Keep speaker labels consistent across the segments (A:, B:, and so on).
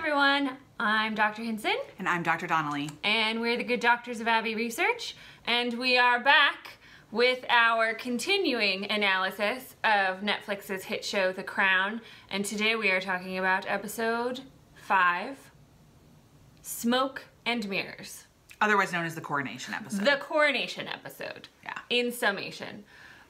A: everyone, I'm Dr. Hinson.
B: And I'm Dr. Donnelly.
A: And we're the Good Doctors of Abbey Research. And we are back with our continuing analysis of Netflix's hit show, The Crown. And today we are talking about episode 5, Smoke and Mirrors.
B: Otherwise known as the coronation episode.
A: The coronation episode.
B: Yeah. In
A: summation.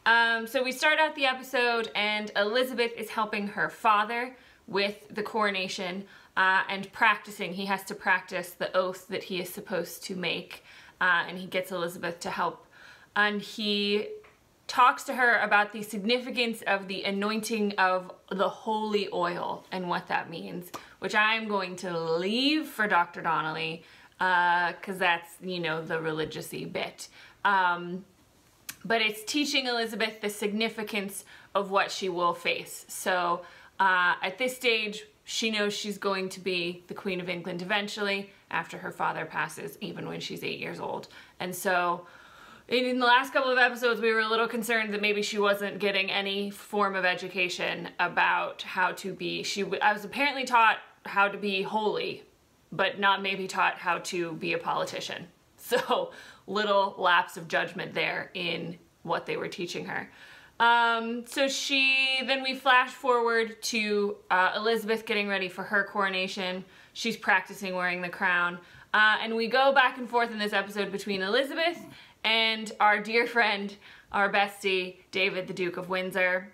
A: So we start out the episode and Elizabeth is helping her father with the coronation and practicing. He has to practice the oath that he is supposed to make, and he gets Elizabeth to help. And he talks to her about the significance of the anointing of the holy oil and what that means, which I'm going to leave for Dr. Donnelly, because that's, you know, the religious-y bit. But it's teaching Elizabeth the significance of what she will face. So at this stage, she knows she's going to be the Queen of England eventually, after her father passes, even when she's 8 years old. And so in the last couple of episodes, we were a little concerned that maybe she wasn't getting any form of education about how to be. I was apparently taught how to be holy, but not maybe taught how to be a politician. So little lapse of judgment there in what they were teaching her. Then we flash forward to Elizabeth getting ready for her coronation. She's practicing wearing the crown. And we go back and forth in this episode between Elizabeth and our dear friend, our bestie, David, the Duke of Windsor.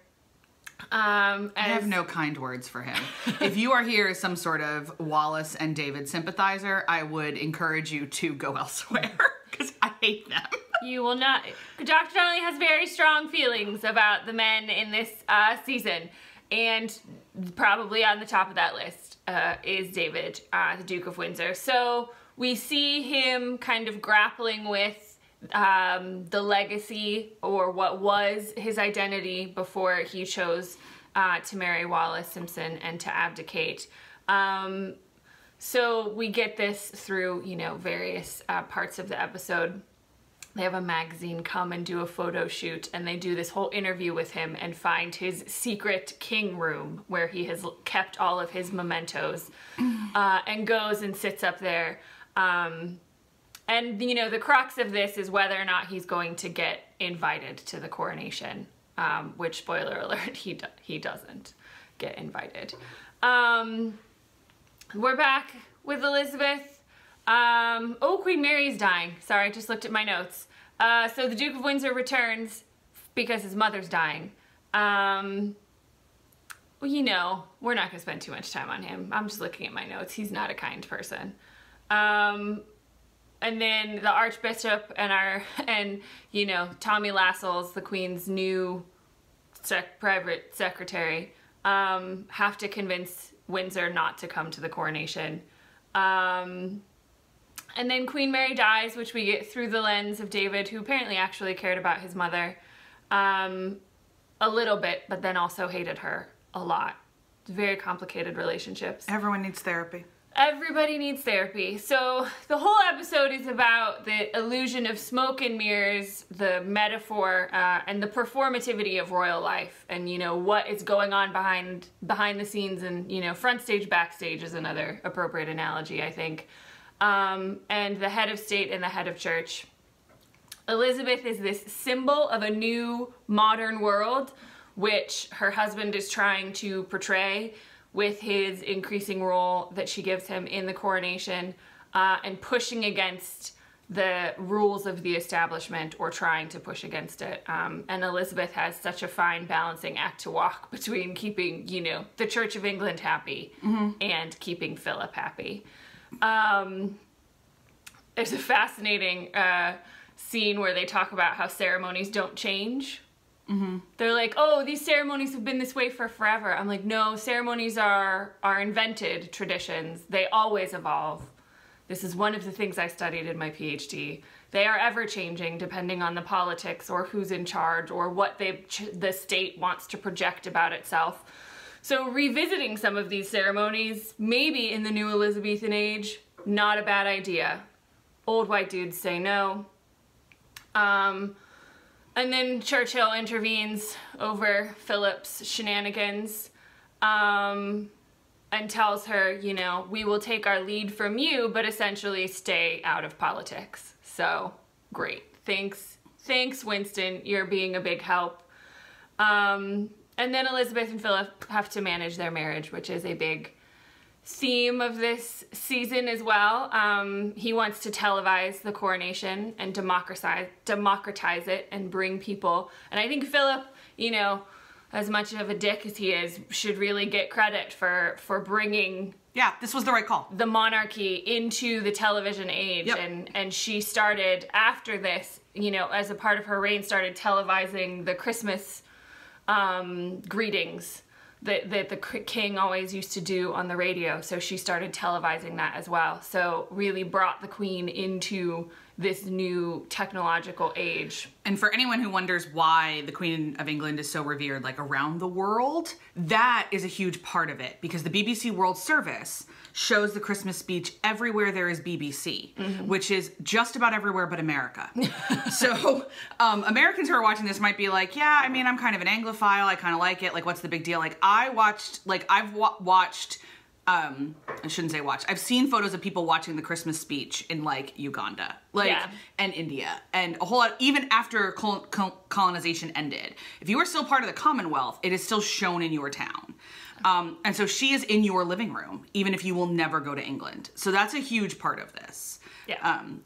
B: I have no kind words for him. If you are here as some sort of Wallace and David sympathizer, I would encourage you to go elsewhere, because I hate them.
A: You will not. Dr. Donnelly has very strong feelings about the men in this season, and probably on the top of that list is David, the Duke of Windsor. So we see him kind of grappling with the legacy, or what was his identity before he chose to marry Wallis Simpson and to abdicate. So we get this through, you know, various parts of the episode. They have a magazine come and do a photo shoot, and they do this whole interview with him and find his secret king room where he has kept all of his mementos, and goes and sits up there. And, you know, the crux of this is whether or not he's going to get invited to the coronation, which, spoiler alert, he doesn't get invited. We're back with Elizabeth. Oh, Queen Mary's dying. Sorry, I just looked at my notes. So the Duke of Windsor returns because his mother's dying. Well, you know, we're not going to spend too much time on him. I'm just looking at my notes. He's not a kind person. And then the Archbishop and you know, Tommy Lascelles, the Queen's new private secretary, have to convince Windsor not to come to the coronation. And then Queen Mary dies, which we get through the lens of David, who apparently actually cared about his mother a little bit, but then also hated her a lot. Very complicated relationships.
B: Everyone needs therapy.
A: Everybody needs therapy. So the whole episode is about the illusion of smoke and mirrors, the metaphor, and the performativity of royal life, and, you know, what is going on behind the scenes, and, you know, front stage, backstage is another appropriate analogy, I think. And the head of state and the head of church. Elizabeth is this symbol of a new modern world, which her husband is trying to portray with his increasing role that she gives him in the coronation, and pushing against the rules of the establishment, or trying to push against it. And Elizabeth has such a fine balancing act to walk between keeping, you know, the Church of England happy and keeping Philip happy. There's a fascinating scene where they talk about how ceremonies don't change. They're like, oh, these ceremonies have been this way for forever. I'm like, no, ceremonies are invented traditions. They always evolve. This is one of the things I studied in my PhD. They are ever changing depending on the politics, or who's in charge, or what the state wants to project about itself. So revisiting some of these ceremonies, maybe in the new Elizabethan age, not a bad idea. Old white dudes say no. And then Churchill intervenes over Philip's shenanigans. and tells her, you know, we will take our lead from you, but essentially stay out of politics. So, great. Thanks, Winston. You're being a big help. And then Elizabeth and Philip have to manage their marriage, which is a big theme of this season as well. He wants to televise the coronation and democratize it and bring people. And I think Philip, you know, as much of a dick as he is, should really get credit for bringing...
B: Yeah, this was the right call.
A: ...the monarchy into the television age. Yep. And she started, after this, you know, as a part of her reign, started televising the Christmas greetings that the king always used to do on the radio. So she started televising that as well. So really brought the queen into this new technological age.
B: And for anyone who wonders why the Queen of England is so revered, like, around the world, that is a huge part of it, because the BBC World Service shows the Christmas speech everywhere there is BBC, which is just about everywhere but America. So Americans who are watching this might be like, yeah, I mean, I'm kind of an Anglophile, I kind of like it, like, what's the big deal? Like, I've watched, I shouldn't say watch. I've seen photos of people watching the Christmas speech in, like, Uganda, like, and India, and a whole lot, even after colonization ended. If you are still part of the Commonwealth, it is still shown in your town. And so she is in your living room, even if you will never go to England. So that's a huge part of this,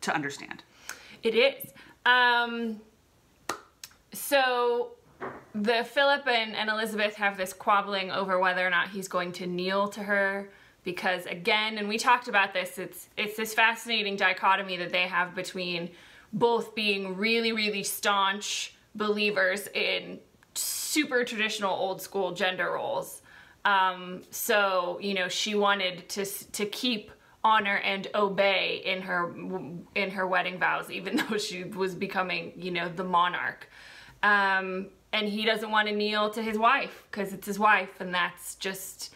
B: to understand.
A: It is. So the Philip and Elizabeth have this quabbling over whether or not he's going to kneel to her, because again, and we talked about this, it's this fascinating dichotomy that they have between both being really, really staunch believers in super traditional old school gender roles. So, you know, she wanted to keep honor and obey in her wedding vows, even though she was becoming, you know, the monarch. And he doesn't want to kneel to his wife because it's his wife, and that's just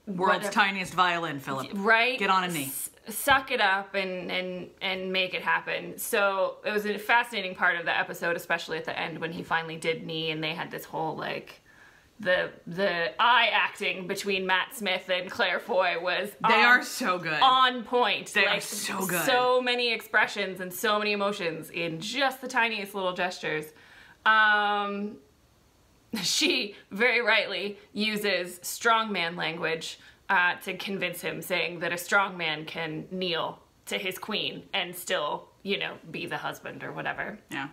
B: world's tiniest violin, Philip.
A: Right?
B: Get on a knee.
A: Suck it up and make it happen. So it was a fascinating part of the episode, especially at the end when he finally did knee, and they had this whole, like, the eye acting between Matt Smith and Claire Foy was
B: they are so good, on
A: point.
B: They are so good.
A: So many expressions and so many emotions in just the tiniest little gestures. She very rightly uses strongman language to convince him, saying that a strongman can kneel to his queen and still, you know, be the husband or whatever.
B: Yeah.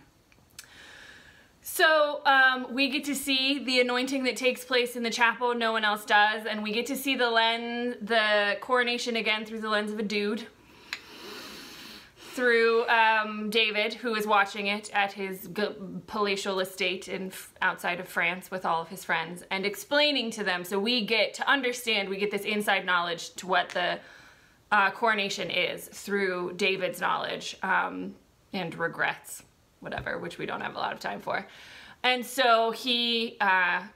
A: So we get to see the anointing that takes place in the chapel. No one else does. And we get to see the coronation again through the lens of a dude. Through David, who is watching it at his palatial estate outside of France with all of his friends, and explaining to them. So we get to understand, we get this inside knowledge to what the coronation is through David's knowledge and regrets, whatever, which we don't have a lot of time for. And so he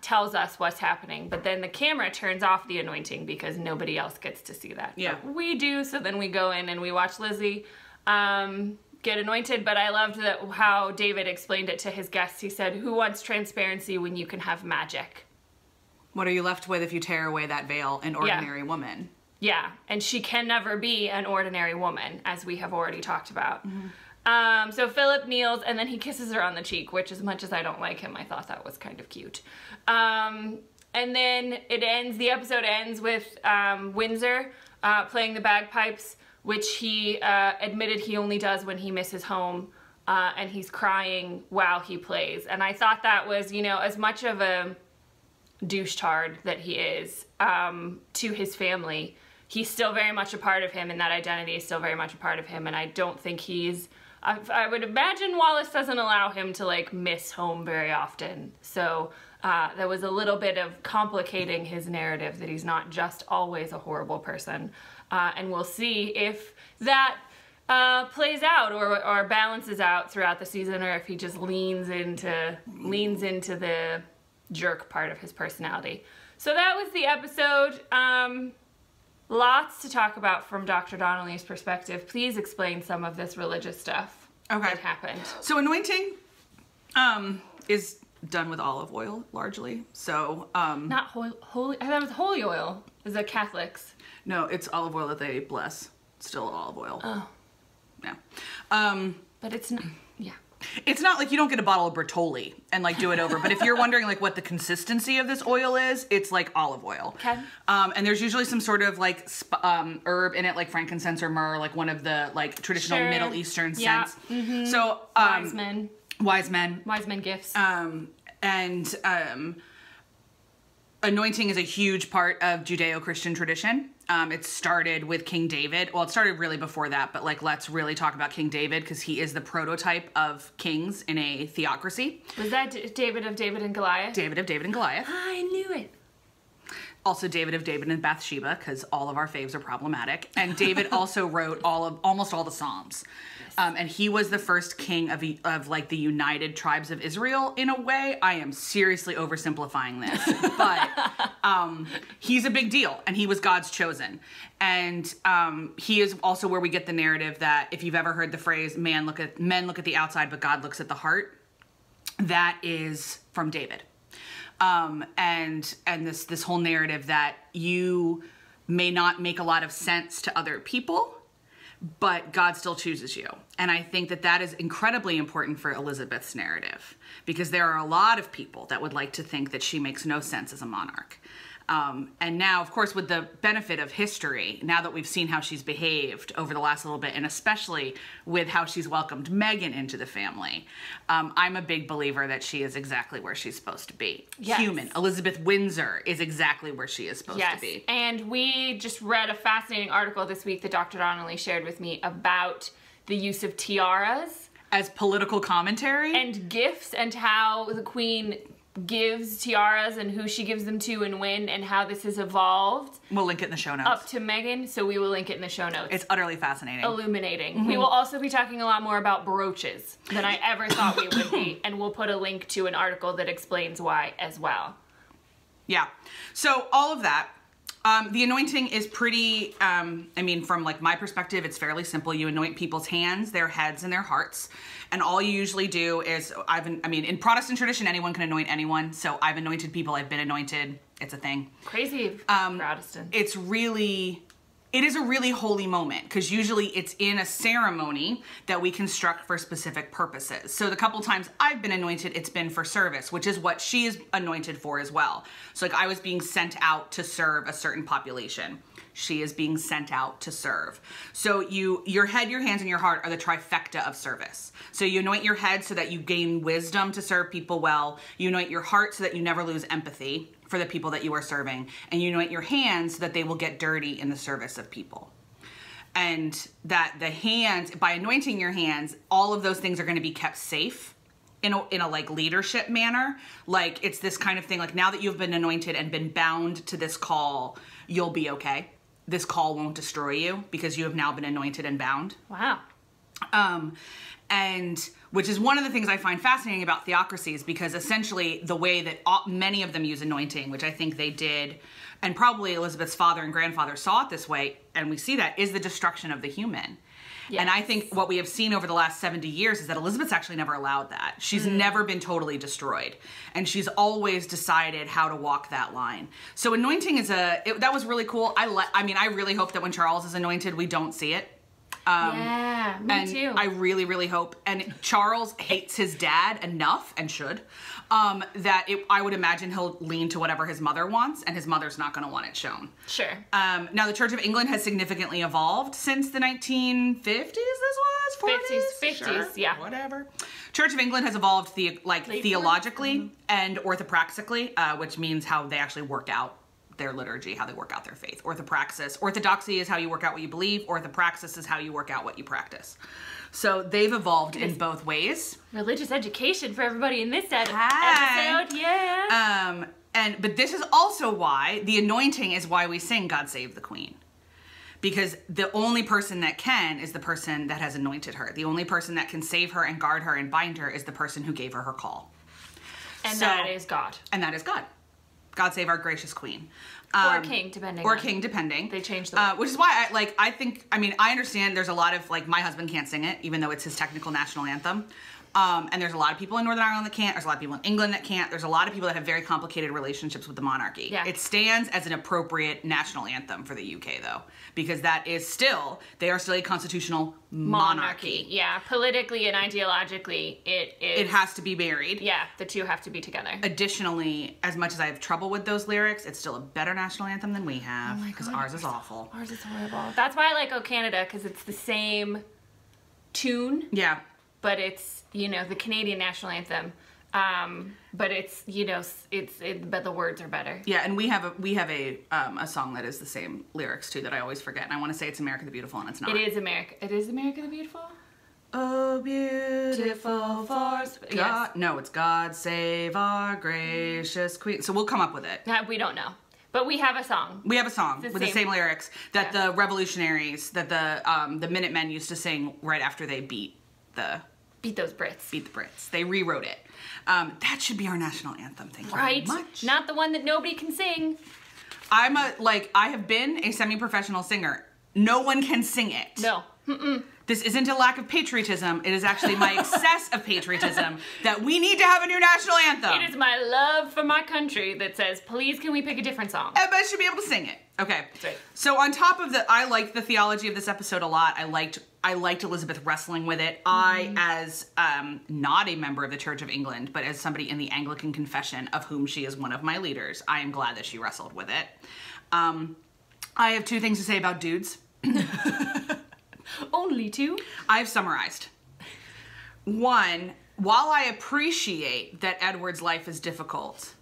A: tells us what's happening, but then the camera turns off the anointing because nobody else gets to see that.
B: Yeah.
A: But we do, so then we go in and we watch Lizzie get anointed. But I loved how David explained it to his guests. He said, who wants transparency when you can have magic?
B: What are you left with if you tear away that veil? An ordinary woman.
A: Yeah, and she can never be an ordinary woman, as we have already talked about. So Philip kneels, and then he kisses her on the cheek, which, as much as I don't like him, I thought that was kind of cute. And then the episode ends with Windsor playing the bagpipes, which he admitted he only does when he misses home, and he's crying while he plays. And I thought that was, you know, as much of a douche-tard that he is to his family, he's still very much a part of him, and that identity is still very much a part of him, and I don't think I would imagine Wallace doesn't allow him to, like, miss home very often. So there was a little bit of complicating his narrative that he's not just always a horrible person. And we'll see if that plays out or balances out throughout the season, or if he just leans into the jerk part of his personality. So that was the episode. Lots to talk about from Dr. Donnelly's perspective. Please explain some of this religious stuff that happened.
B: So anointing is done with olive oil largely. So,
A: Not holy, I thought it was holy oil. Is that Catholics?
B: no, it's olive oil that they bless. Still olive oil.
A: Oh.
B: Yeah.
A: But it's not, yeah.
B: It's not like you don't get a bottle of Bertolli and like do it over, but if you're wondering like what the consistency of this oil is, it's like olive oil.
A: Okay.
B: And there's usually some sort of like herb in it, like frankincense or myrrh, like one of the like traditional
A: Sure.
B: Middle Eastern
A: Yeah.
B: scents. Mm-hmm. So
A: Wise men.
B: wise men.
A: Wise men gifts.
B: Anointing is a huge part of Judeo-Christian tradition. It started with King David. Well, it started really before that, but like let's really talk about King David because he is the prototype of kings in a theocracy.
A: Was that David of David and Goliath?
B: David of David and Goliath.
A: I knew it.
B: Also David of David and Bathsheba because all of our faves are problematic. And David also wrote almost all the Psalms. And he was the first king of like the United Tribes of Israel in a way. I am seriously oversimplifying this, but he's a big deal, and he was God's chosen. And he is also where we get the narrative that if you've ever heard the phrase men look at the outside, but God looks at the heart, that is from David. And this whole narrative that you may not make a lot of sense to other people, but God still chooses you. And I think that is incredibly important for Elizabeth's narrative because there are a lot of people that would like to think that she makes no sense as a monarch. And now, of course, with the benefit of history, now that we've seen how she's behaved over the last little bit, and especially with how she's welcomed Meghan into the family, I'm a big believer that she is exactly where she's supposed to be.
A: Yes.
B: Human. Elizabeth Windsor is exactly where she is supposed to be.
A: Yes, and we just read a fascinating article this week that Dr. Donnelly shared with me about the use of tiaras.
B: As political commentary?
A: And gifts, and how the Queen gives tiaras and who she gives them to and when, and how this has evolved.
B: We'll link it in the show notes.
A: Up to Meghan, so we will link it in the show notes.
B: It's utterly fascinating.
A: Illuminating. Mm-hmm. We will also be talking a lot more about brooches than I ever thought we would be, and we'll put a link to an article that explains why as well.
B: Yeah. So all of that. The anointing is pretty, from like my perspective, it's fairly simple. You anoint people's hands, their heads, and their hearts. And all you usually do is, in Protestant tradition, anyone can anoint anyone. So I've anointed people, I've been anointed. It's a thing.
A: Crazy Protestant.
B: It is a really holy moment because usually it's in a ceremony that we construct for specific purposes. So the couple times I've been anointed, it's been for service, which is what she is anointed for as well. So like I was being sent out to serve a certain population. She is being sent out to serve. So your head, your hands, and your heart are the trifecta of service. So you anoint your head so that you gain wisdom to serve people well. You anoint your heart so that you never lose empathy for the people that you are serving. And you anoint your hands so that they will get dirty in the service of people. And that the hands, by anointing your hands, all of those things are going to be kept safe in a like leadership manner. Like it's this kind of thing, like now that you've been anointed and been bound to this call, you'll be okay. This call won't destroy you because you have now been anointed and bound.
A: Wow.
B: And which is one of the things I find fascinating about theocracies, because essentially the way that many of them use anointing, which I think they did, and probably Elizabeth's father and grandfather saw it this way, and we see that, is the destruction of the human. Yes. And I think what we have seen over the last 70 years is that Elizabeth's actually never allowed that. She's never been totally destroyed. And she's always decided how to walk that line. So anointing is that was really cool. I really hope that when Charles is anointed, we don't see it.
A: Yeah, me too.
B: I really, really hope. And Charles hates his dad enough, and should, that I would imagine he'll lean to whatever his mother wants, and his mother's not going to want it shown.
A: Sure.
B: Now, the Church of England has significantly evolved since the 1950s, this was?
A: 50s,
B: sure,
A: yeah.
B: Whatever. Church of England has evolved theologically and orthopraxically, which means how they actually work out their liturgy, how they work out their faith. Orthodoxy is how you work out what you believe. Orthopraxis is how you work out what you practice. So they've evolved in both ways.
A: Religious education for everybody in this episode, yeah.
B: But this is also why the anointing is why we sing "God Save the Queen," because the only person that can is the person that has anointed her. The only person that can save her and guard her and bind her is the person who gave her call.
A: And that is God.
B: And that is God. God save our gracious queen.
A: Or king, depending.
B: Or king, depending.
A: They changed the word.
B: Which is why I understand there's a lot of, my husband can't sing it, even though it's his technical national anthem. And there's a lot of people in Northern Ireland that can't. There's a lot of people in England that can't. There's a lot of people that have very complicated relationships with the monarchy.
A: Yeah.
B: It stands as an appropriate national anthem for the UK, though, because they are still a constitutional monarchy.
A: Yeah, politically and ideologically,
B: It has to be married.
A: Yeah, the two have to be together.
B: Additionally, as much as I have trouble with those lyrics, it's still a better national anthem than we have, because ours is awful.
A: Ours is horrible. That's why I like O Canada, because it's the same tune.
B: Yeah.
A: But it's, the Canadian national anthem. But it's, but the words are better.
B: Yeah, and we have a song that is the same lyrics too that I always forget, and I want to say it's America the Beautiful, and it's not.
A: It is America the Beautiful?
B: Oh, beautiful force.
A: Yes.
B: No, it's God Save Our Gracious Queen. So we'll come up with it.
A: We don't know. But we have a song.
B: We have a song with the same lyrics that the revolutionaries, that the Minutemen used to sing right after they beat
A: those Brits.
B: Beat the Brits. They rewrote it. That should be our national anthem. Thank you very much.
A: Not the one that nobody can sing.
B: I have been a semi-professional singer. No one can sing it.
A: No. Mm-mm.
B: This isn't a lack of patriotism. It is actually my excess of patriotism that we need to have a new national anthem.
A: It is my love for my country that says, please can we pick a different song?
B: Everybody should be able to sing it. Okay.
A: That's right.
B: So on top of I liked the theology of this episode a lot. I liked Elizabeth wrestling with it. I, as not a member of the Church of England, but as somebody in the Anglican confession, of whom she is one of my leaders, I am glad that she wrestled with it. I have two things to say about dudes.
A: Only two?
B: I've summarized. One, while I appreciate that Edward's life is difficult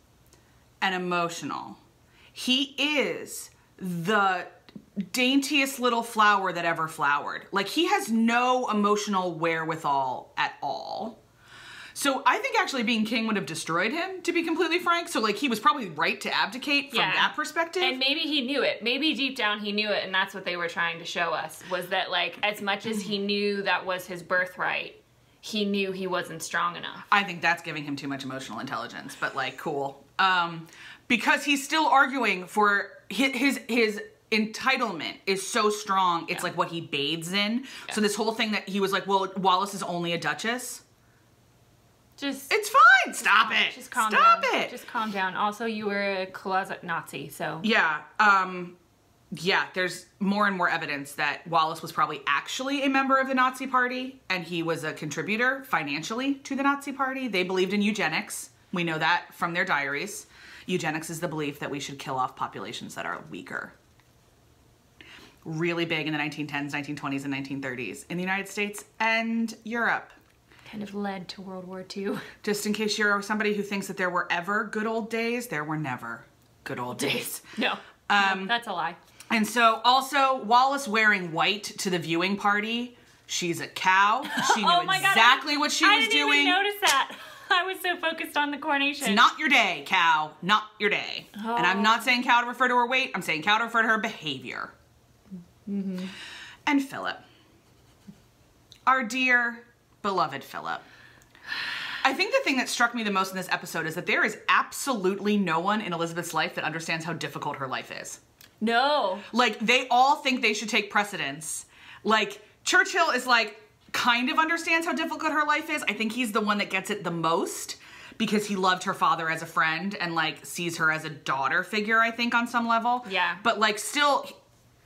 B: and emotional, he is the daintiest little flower that ever flowered. Like, he has no emotional wherewithal at all. So I think actually being king would have destroyed him, to be completely frank. So, like, he was probably right to abdicate from that perspective.
A: And maybe he knew it. Maybe deep down he knew it, and that's what they were trying to show us, was that, like, as much as he knew that was his birthright, he knew he wasn't strong enough.
B: I think that's giving him too much emotional intelligence, but, like, cool. Because he's still arguing for his entitlement is so strong, it's like what he bathes in. Yeah. So this whole thing that he was like, well, Wallace is only a duchess. It's fine. Stop it.
A: Just calm down. Stop it. Just calm down. Also, you were a closet Nazi, so.
B: Yeah. Yeah, there's more and more evidence that Wallace was probably actually a member of the Nazi Party, and he was a contributor financially to the Nazi Party. They believed in eugenics. We know that from their diaries. Eugenics is the belief that we should kill off populations that are weaker. Really big in the 1910s, 1920s, and 1930s in the United States and Europe.
A: Kind of led to World War II.
B: Just in case you're somebody who thinks that there were ever good old days, there were never good old days.
A: No, that's a lie.
B: And so also Wallace wearing white to the viewing party. She's a cow. She knew exactly what she was doing.
A: I didn't even notice that. I was so focused on the coronation.
B: It's not your day, cow. Not your day. Oh. And I'm not saying cow to refer to her weight. I'm saying cow to refer to her behavior. Mm-hmm. And Philip. Our dear, beloved Philip. I think the thing that struck me the most in this episode is that there is absolutely no one in Elizabeth's life that understands how difficult her life is.
A: No.
B: Like, they all think they should take precedence. Like, Churchill is like, kind of understands how difficult her life is. I think he's the one that gets it the most because he loved her father as a friend and, like, sees her as a daughter figure, I think, on some level.
A: Yeah.
B: But, like, still,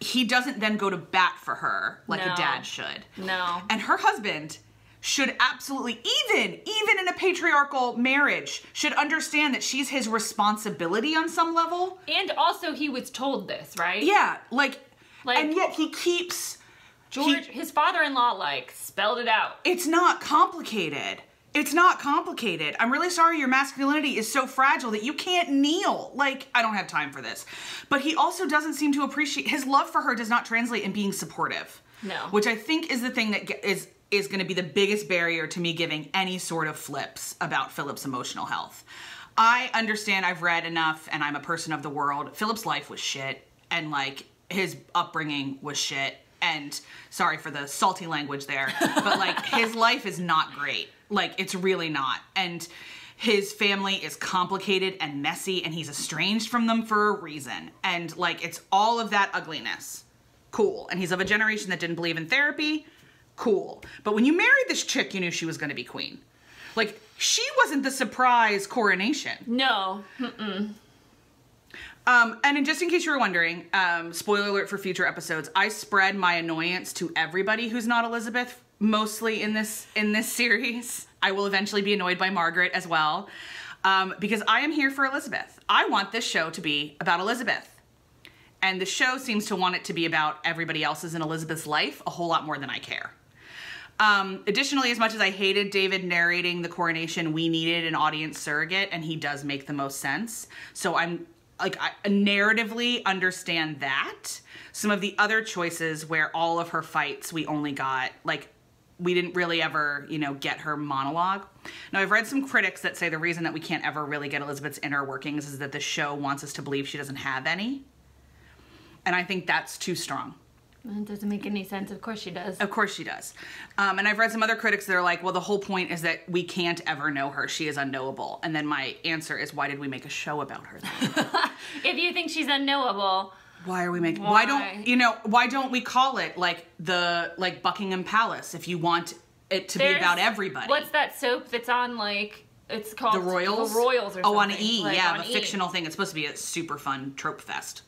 B: he doesn't then go to bat for her like a dad should.
A: No.
B: And her husband should absolutely, even in a patriarchal marriage, should understand that she's his responsibility on some level.
A: And also he was told this, right?
B: Yeah, like and yet he keeps...
A: his father-in-law, like, spelled it out.
B: It's not complicated. It's not complicated. I'm really sorry your masculinity is so fragile that you can't kneel. Like, I don't have time for this. But he also doesn't seem to appreciate... His love for her does not translate in being supportive.
A: No.
B: Which I think is the thing that is going to be the biggest barrier to me giving any sort of flips about Philip's emotional health. I understand, I've read enough, and I'm a person of the world. Philip's life was shit, and, like, his upbringing was shit. And sorry for the salty language there, but, like, his life is not great. Like, it's really not. And his family is complicated and messy, and he's estranged from them for a reason. And, like, it's all of that ugliness. Cool. And he's of a generation that didn't believe in therapy. Cool. But when you married this chick, you knew she was going to be queen. Like, she wasn't the surprise coronation.
A: No.
B: And just in case you were wondering, spoiler alert for future episodes, I spread my annoyance to everybody who's not Elizabeth, mostly in this series. I will eventually be annoyed by Margaret as well, because I am here for Elizabeth. I want this show to be about Elizabeth. And the show seems to want it to be about everybody else's in Elizabeth's life a whole lot more than I care. Additionally, as much as I hated David narrating the coronation, we needed an audience surrogate, and he does make the most sense. So I'm like, I narratively understand that. Some of the other choices where all of her fights, we only got, like, we didn't really ever, you know, get her monologue. Now, I've read some critics that say the reason that we can't ever really get Elizabeth's inner workings is that the show wants us to believe she doesn't have any. And I think that's too strong.
A: It doesn't make any sense. Of course she does.
B: Of course she does. And I've read some other critics that are like, well, the whole point is that we can't ever know her. She is unknowable. And then my answer is, why did we make a show about her then?
A: If you think she's unknowable,
B: why are we making, why don't we call it like Buckingham Palace if you want it to be about everybody?
A: What's that soap that's on, like, it's called
B: The Royals?
A: The Royals or something.
B: Oh, on E,
A: like,
B: yeah,
A: on
B: the
A: E.
B: fictional thing. It's supposed to be a super fun trope fest.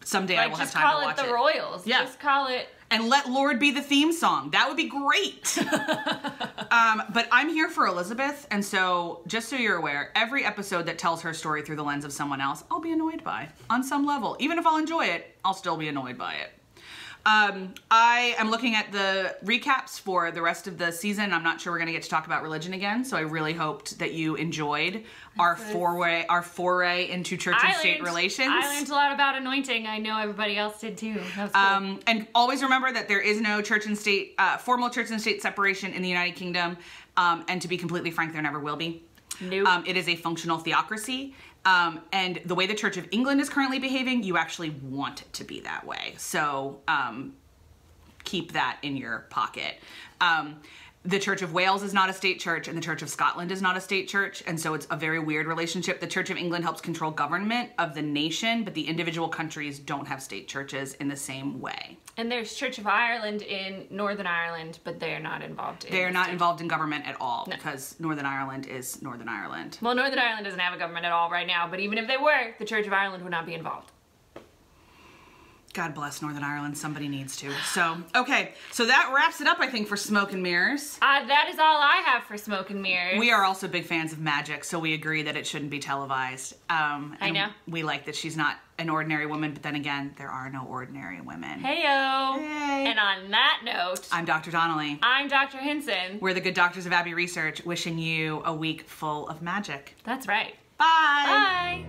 B: Someday
A: Like,
B: I will have time to watch it.
A: Just call it The Royals.
B: Yeah.
A: Just call it...
B: And let Lord be the theme song. That would be great. But I'm here for Elizabeth, and so just so you're aware, every episode that tells her story through the lens of someone else, I'll be annoyed by on some level. Even if I'll enjoy it, I'll still be annoyed by it. I am looking at the recaps for the rest of the season. I'm not sure we're going to get to talk about religion again, so I really hoped that you enjoyed our foray into church and state relations.
A: I learned a lot about anointing. I know everybody else did too. That was cool.
B: And always remember that there is no church and state, formal church and state separation in the United Kingdom. And to be completely frank, there never will be.
A: Nope.
B: It is a functional theocracy. And the way the Church of England is currently behaving, you actually want it to be that way. So keep that in your pocket. The Church of Wales is not a state church, and the Church of Scotland is not a state church, and so it's a very weird relationship. The Church of England helps control government of the nation, but the individual countries don't have state churches in the same way.
A: And there's Church of Ireland in Northern Ireland, but they are not involved in
B: They are not involved in government at all, because Northern Ireland is Northern Ireland.
A: Well, Northern Ireland doesn't have a government at all right now, but even if they were, the Church of Ireland would not be involved.
B: God bless Northern Ireland. Somebody needs to. So, okay. So that wraps it up, I think, for Smoke and Mirrors.
A: That is all I have for Smoke and Mirrors.
B: We are also big fans of magic, so we agree that it shouldn't be televised.
A: I know.
B: We like that she's not an ordinary woman, but then again, there are no ordinary women.
A: Heyo.
B: Hey.
A: And on that note,
B: I'm Dr. Donnelly.
A: I'm Dr. Hinson.
B: We're the Good Doctors of Abbey Research, wishing you a week full of magic.
A: That's right.
B: Bye.
A: Bye.